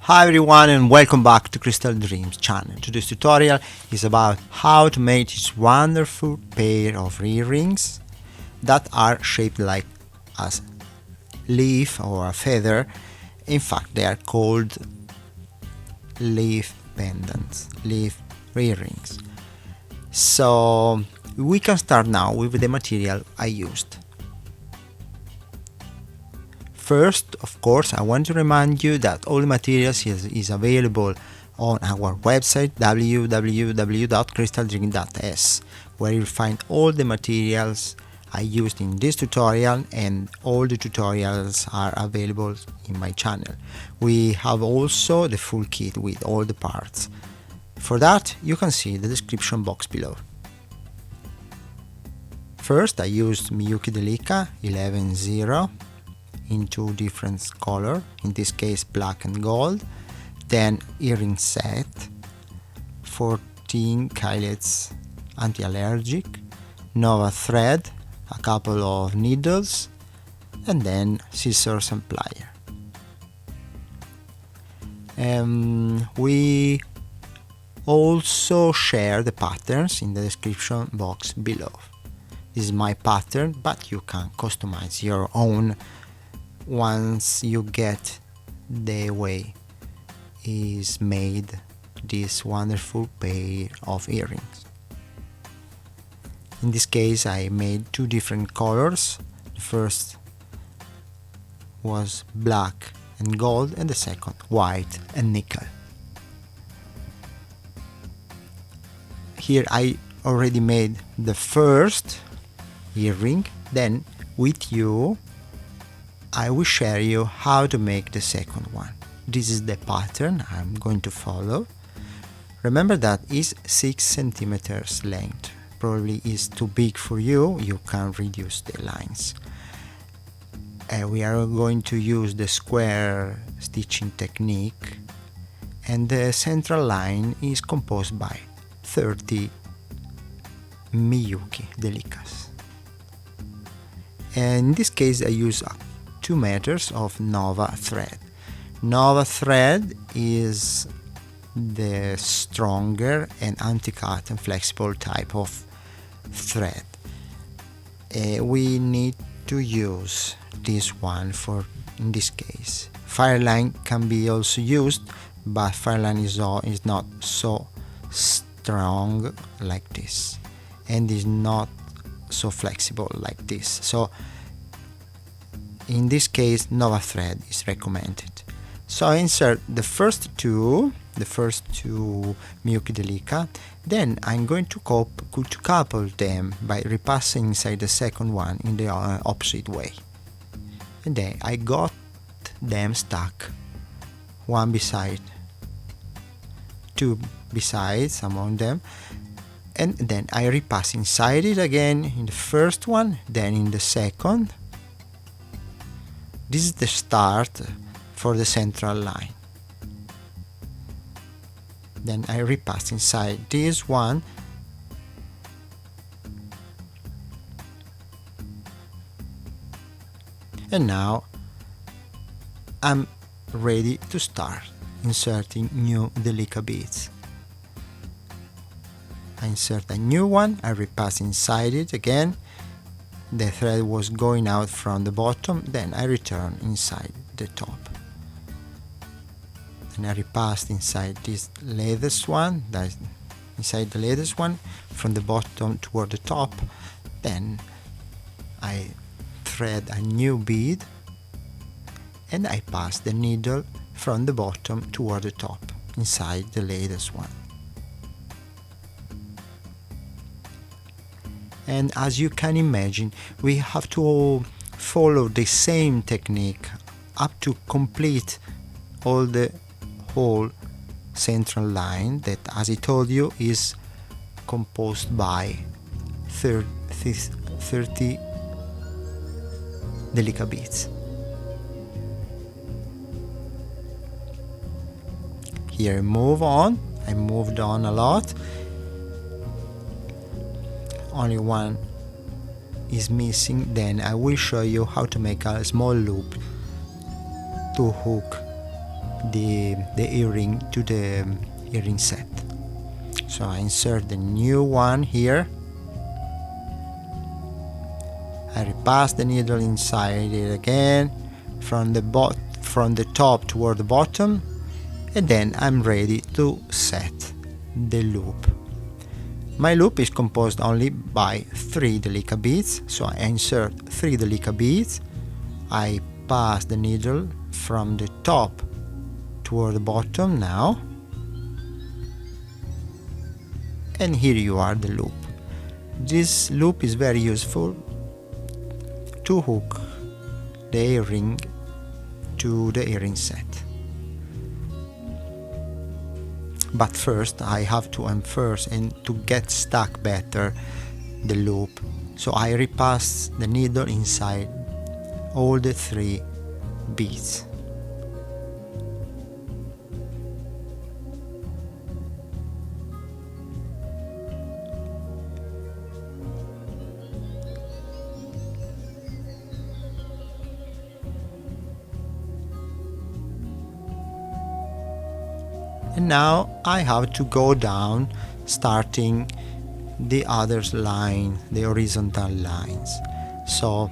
Hi everyone and welcome back to Crystal Dreams channel. Today's tutorial is about how to make this wonderful pair of earrings that are shaped like a leaf or a feather. In fact, they are called leaf pendants, leaf earrings. So we can start now with the material I used. First, of course, I want to remind you that all the materials is available on our website www.crystaldream.es, where you'll find all the materials I used in this tutorial, and all the tutorials are available in my channel. We have also the full kit with all the parts. For that, you can see the description box below. First, I used Miyuki Delica 11-0 in two different colors, in this case black and gold. Then earring set, 14 kilets anti-allergic, Nova thread, a couple of needles, and then scissors and plier. We also share the patterns in the description box below. This is my pattern, but you can customize your own once you get the way is made this wonderful pair of earrings. In this case I made two different colors. The first was black and gold, and the second white and nickel. Here I already made the first earring, then with you I will share you how to make the second one. This is the pattern I'm going to follow. Remember that is 6 centimeters length. Probably is too big for you, you can reduce the lines. We are going to use the square stitching technique, and the central line is composed by 30 Miyuki Delicas. And in this case I use 2 meters of Nova thread. Nova thread is the stronger and anti-cut and flexible type of thread. We need to use this one for, in this case. Fireline can be also used, but Fireline is not so strong like this, and is not so flexible like this. So in this case Nova thread is recommended. So I insert the first two Miyuki Delica, then I'm going to couple them by repassing inside the second one in the opposite way, and then I got them stuck one beside, two besides among them, and then I repass inside it again in the first one, then in the second. This is the start for the central line. Then I repass inside this one, and now I'm ready to start inserting new Delica beads. I insert a new one, I repass inside it again. The thread was going out from the bottom, then I return inside the top. And I repassed inside this latest one, inside the latest one, from the bottom toward the top. Then I thread a new bead, and I pass the needle from the bottom toward the top, inside the latest one. And as you can imagine, we have to follow the same technique up to complete all the whole central line that, as I told you, is composed by 30 Delica beads. Here I moved on a lot. Only one is missing, then I will show you how to make a small loop to hook the earring to the earring set. So I insert the new one here. I repass the needle inside it again from the top toward the bottom, and then I'm ready to set the loop. My loop is composed only by 3 Delica beads, so I insert 3 Delica beads. I pass the needle from the top toward the bottom now, and here you are the loop. This loop is very useful to hook the earring to the earring set. But first I have to unfurl and to get stuck better the loop. So I repass the needle inside all the 3 beads. And now I have to go down, starting the other line, the horizontal lines. So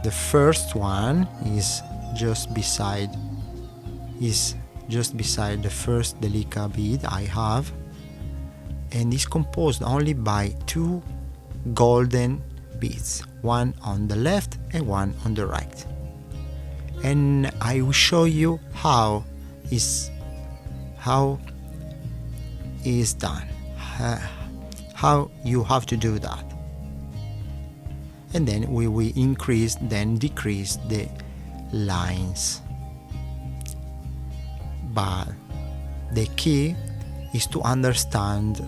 the first one is just beside the first Delica bead I have, and is composed only by 2 golden beads, one on the left and one on the right. And I will show you how is done, how you have to do that, and then we will increase then decrease the lines. But the key is to understand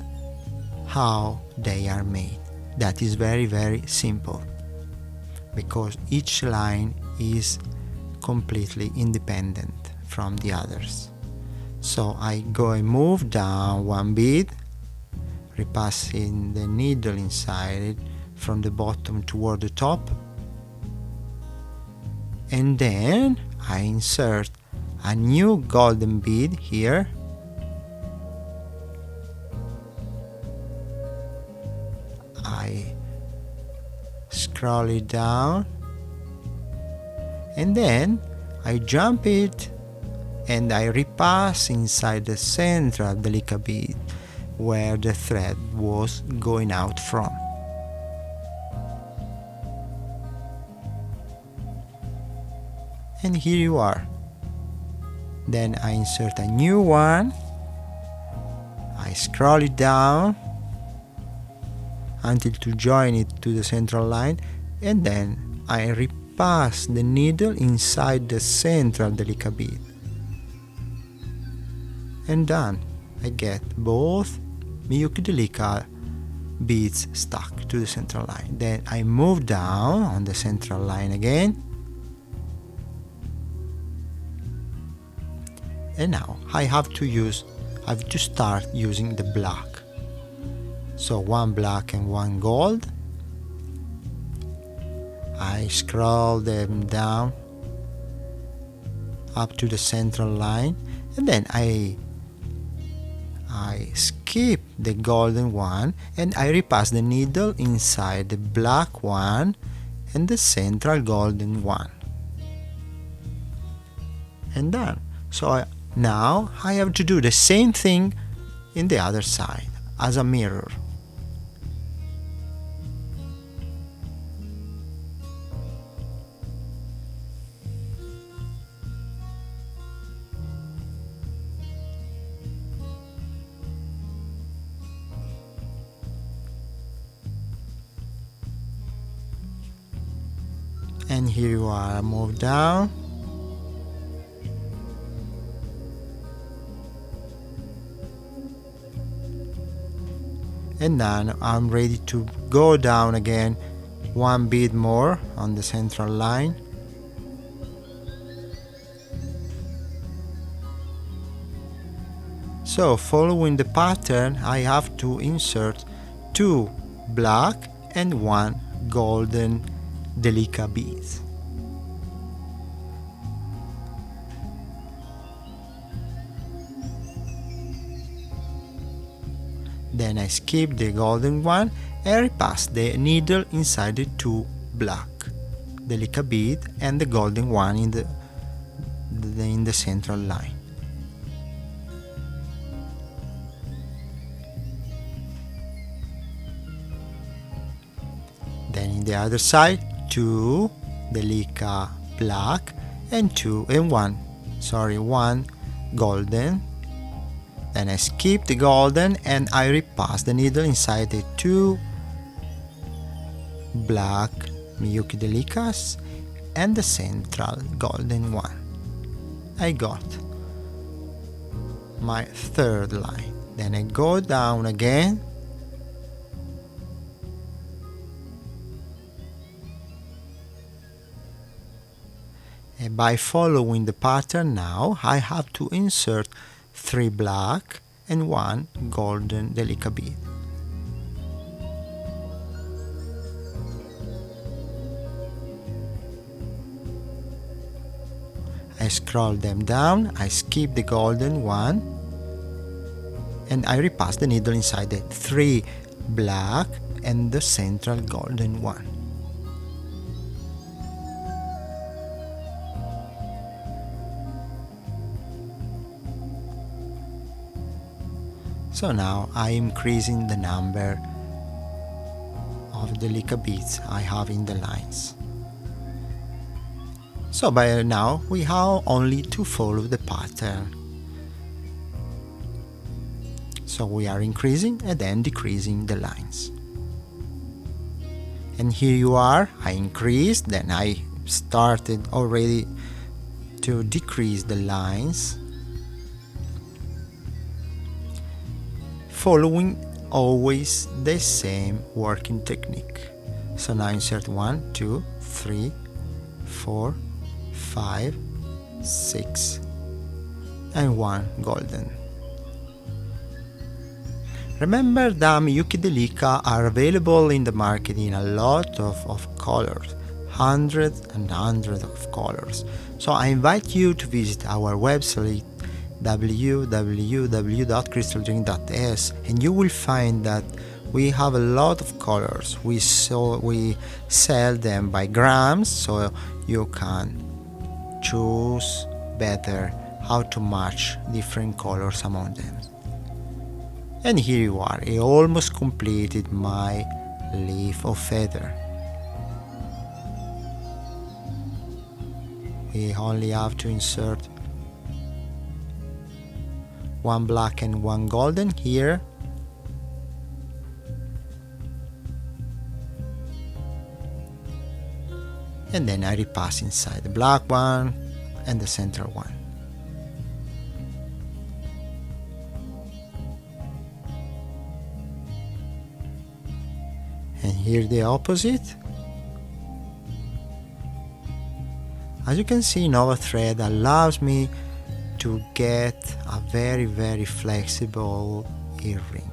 how they are made. That is very, very simple, because each line is completely independent from the others. So I go and move down 1 bead, repassing the needle inside it from the bottom toward the top, and then I insert a new golden bead here, I scroll it down, and then I jump it and I repass inside the central Delica bead where the thread was going out from. And here you are. Then I insert a new one, I scroll it down until to join it to the central line, and then I repass the needle inside the central Delica bead. And done. I get both Miyuki Delica beads stuck to the central line. Then I move down on the central line again, and now I have to start using the black. So 1 black and 1 gold. I scroll them down up to the central line, and then I skip the golden one and I repass the needle inside the black one and the central golden one. And done. So now I have to do the same thing in the other side as a mirror. And here you are, move down, and then I'm ready to go down again 1 bead more on the central line, so following the pattern I have to insert 2 black and 1 golden Delica beads. Then I skip the golden one and repass the needle inside the two black Delica bead and the golden one in the central line. Then in the other side, 2 Delica black and one golden. Then I skip the golden and I repass the needle inside the 2 black Miyuki Delicas and the central golden one. I got my third line. Then I go down again, and by following the pattern now I have to insert 3 black and 1 golden Delica bead. I scroll them down, I skip the golden one, and I repass the needle inside the 3 black and the central golden one. So now I am increasing the number of Delica beads I have in the lines. So by now we have only to follow the pattern. So we are increasing and then decreasing the lines. And here you are, I increased, then I started already to decrease the lines, following always the same working technique. So now insert 1, 2, 3, 4, 5, 6, and 1 golden. Remember that Miyuki Delica are available in the market in a lot of colors, hundreds and hundreds of colors. So I invite you to visit our website www.crystaljourney.es, and you will find that we have a lot of colors. We sell them by grams, so you can choose better how to match different colors among them. And here you are, I almost completed my leaf of feather. We only have to insert 1 black and 1 golden here. And then I repass inside the black one and the central one. And here the opposite. As you can see, Nova Thread allows me to get a very flexible earring.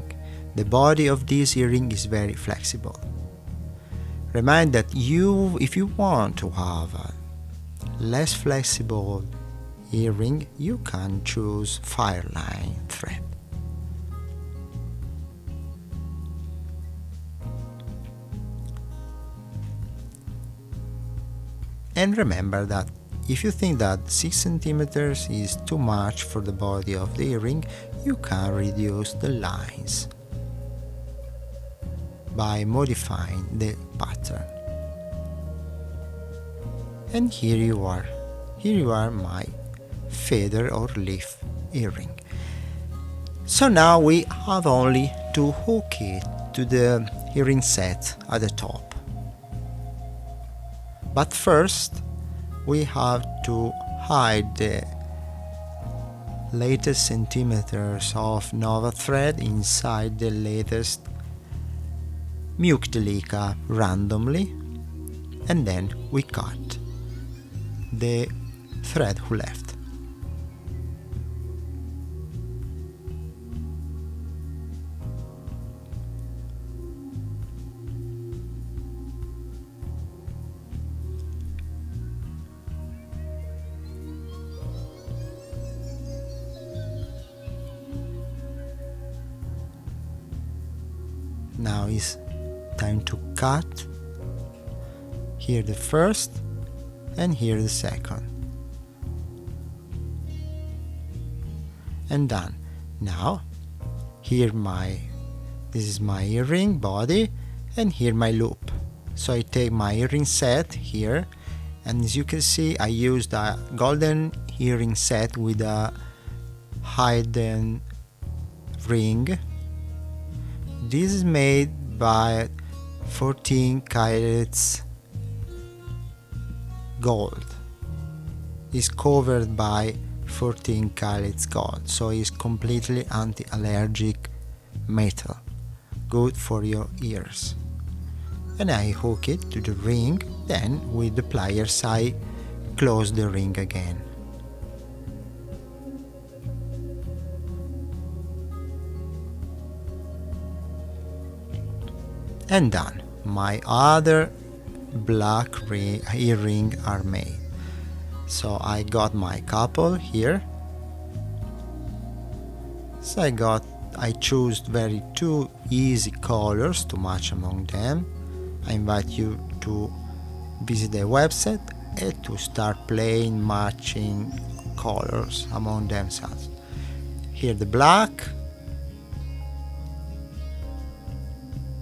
The body of this earring is very flexible. Remind that if you want to have a less flexible earring, you can choose Fireline thread. And remember that if you think that 6 centimeters is too much for the body of the earring, you can reduce the lines by modifying the pattern. And here you are my feather or leaf earring. So now we have only to hook it to the earring set at the top. But first we have to hide the latest centimeters of Nova thread inside the latest Miyuki Delica randomly, and then we cut the thread who left. Now is time to cut. Here the first and here the second. And done. Now here this is my earring body, and here my loop. So I take my earring set here, and as you can see I used a golden earring set with a hidden ring. This is made by 14 carats gold. Is covered by 14 carats gold, so it's completely anti-allergic metal, good for your ears. And I hook it to the ring, then with the pliers I close the ring again. And done. My other black earring are made. So I got my couple here. So I chose very two easy colors to match among them. I invite you to visit the website and to start playing matching colors among themselves. Here the black,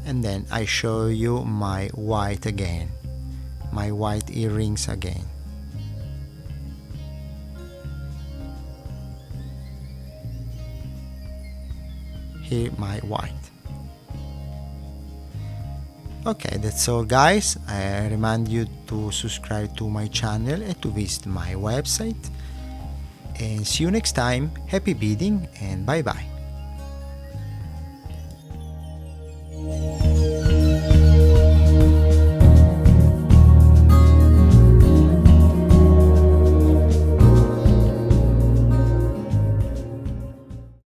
and then I show you my white again, my white earrings again. Here my white. Okay, that's all guys. I remind you to subscribe to my channel and to visit my website. And see you next time. Happy beading and bye bye.